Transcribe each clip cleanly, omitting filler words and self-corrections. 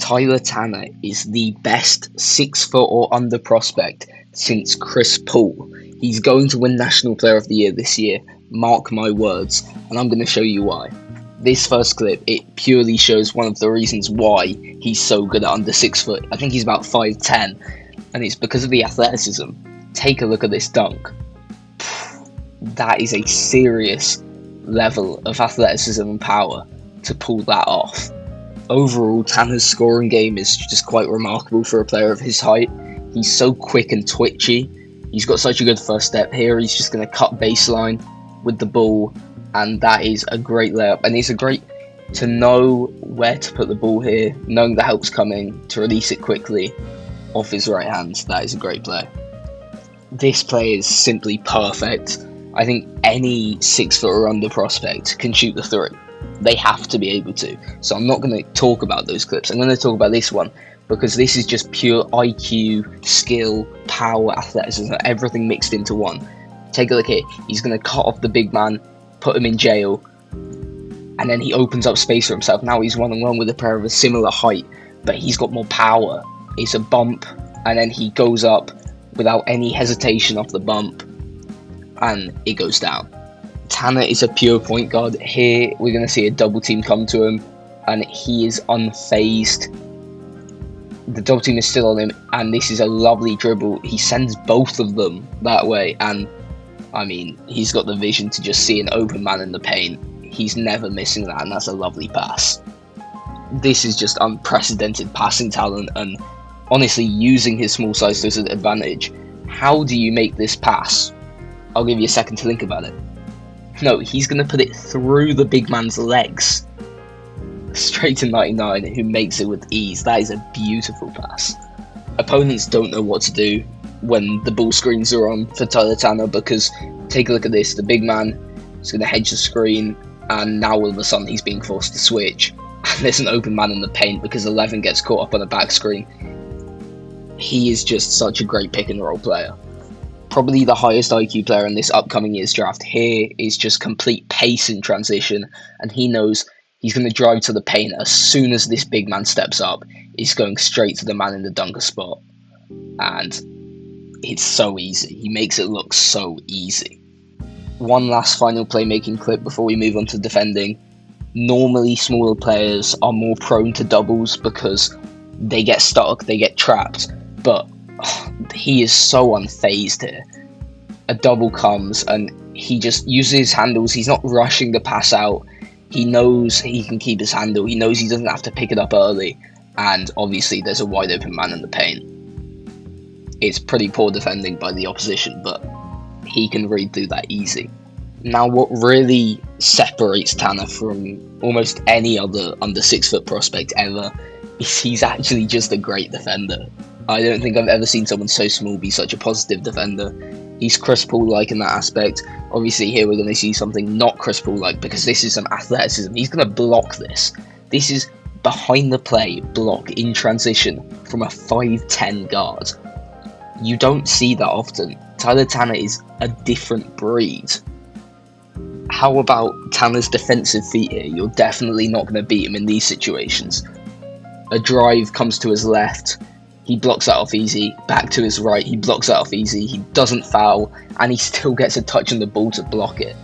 Tyler Tanner is the best 6 foot or under prospect since Chris Paul. He's going to win National Player of the Year this year, mark my words, and I'm going to show you why. This first clip, it purely shows one of the reasons why he's so good at under 6 foot. I think he's about 5'10", and it's because of the athleticism. Take a look at this dunk. That is a serious level of athleticism and power to pull that off. Overall, Tanner's scoring game is just quite remarkable for a player of his height. He's so quick and twitchy. He's got such a good first step here. He's just going to cut baseline with the ball, and that is a great layup. And it's a great to know where to put the ball here, knowing the help's coming, to release it quickly off his right hand. That is a great play. This play is simply perfect. I think any 6 foot or under prospect can shoot the three. They have to be able to. So I'm not going to talk about those clips. I'm going to talk about this one because this is just pure IQ, skill, power, athleticism, everything mixed into one. Take a look here. He's going to cut off the big man, put him in jail, and then he opens up space for himself. Now he's one-on-one with a player of a similar height, but he's got more power. It's a bump, and then he goes up without any hesitation off the bump, and it goes down. Tanner is a pure point guard. Here we're going to see a double team come to him, and he is unfazed. The double team is still on him, and this is a lovely dribble. He sends both of them that way, and I mean, he's got the vision to just see an open man in the paint. He's never missing that, and that's a lovely pass. This is just unprecedented passing talent, and honestly, using his small size to his advantage. How do you make this pass? I'll give you a second to think about it. No, he's going to put it through the big man's legs. Straight to 99, who makes it with ease. That is a beautiful pass. Opponents don't know what to do when the ball screens are on for Tyler Tanner, because take a look at this. The big man is going to hedge the screen, and now all of a sudden he's being forced to switch. And there's an open man in the paint because 11 gets caught up on a back screen. He is just such a great pick and roll player. Probably the highest IQ player in this upcoming year's draft. Here is just complete pace in transition, and he knows he's going to drive to the paint as soon as this big man steps up. He's going straight to the man in the dunker spot, and it's so easy. He makes it look so easy. One last final playmaking clip before we move on to defending. Normally, smaller players are more prone to doubles because they get stuck, they get trapped, but he is so unfazed here. A double comes and he just uses his handles. He's not rushing the pass out. He knows he can keep his handle. He knows he doesn't have to pick it up early. And obviously there's a wide open man in the paint. It's pretty poor defending by the opposition, but he can read through that easy. Now, what really separates Tanner from almost any other under 6 foot prospect ever is he's actually just a great defender. I don't think I've ever seen someone so small be such a positive defender. He's Chris Paul-like in that aspect. Obviously, here we're going to see something not Chris Paul-like because this is some athleticism. He's going to block this. This is behind the play block in transition from a 5'10" guard. You don't see that often. Tyler Tanner is a different breed. How about Tanner's defensive feet here? You're definitely not going to beat him in these situations. A drive comes to his left. He blocks that off easy. Back to his right. He blocks that off easy. He doesn't foul. And he still gets a touch on the ball to block it.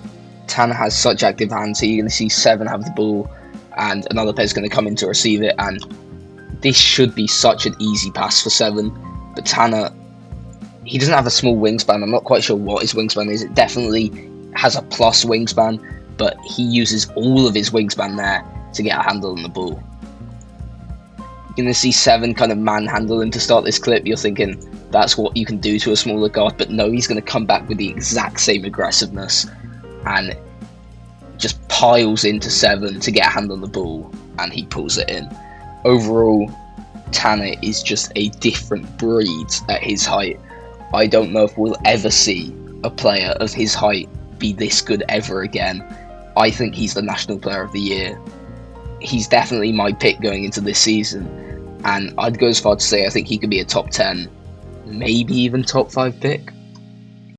Tanner has such active hands. So you're going to see 7 have the ball. And another player's going to come in to receive it. And this should be such an easy pass for 7. But Tanner, he doesn't have a small wingspan. I'm not quite sure what his wingspan is. It definitely has a plus wingspan. But he uses all of his wingspan there to get a handle on the ball. You're going to see 7 kind of manhandle him to start this clip. You're thinking that's what you can do to a smaller guard, but no, he's going to come back with the exact same aggressiveness and just piles into 7 to get a hand on the ball, and he pulls it in. Overall, Tanner is just a different breed at his height. I don't know if we'll ever see a player of his height be this good ever again. I think he's the National Player of the Year. He's definitely my pick going into this season, and I'd go as far to say I think he could be a top 10, maybe even top 5 pick.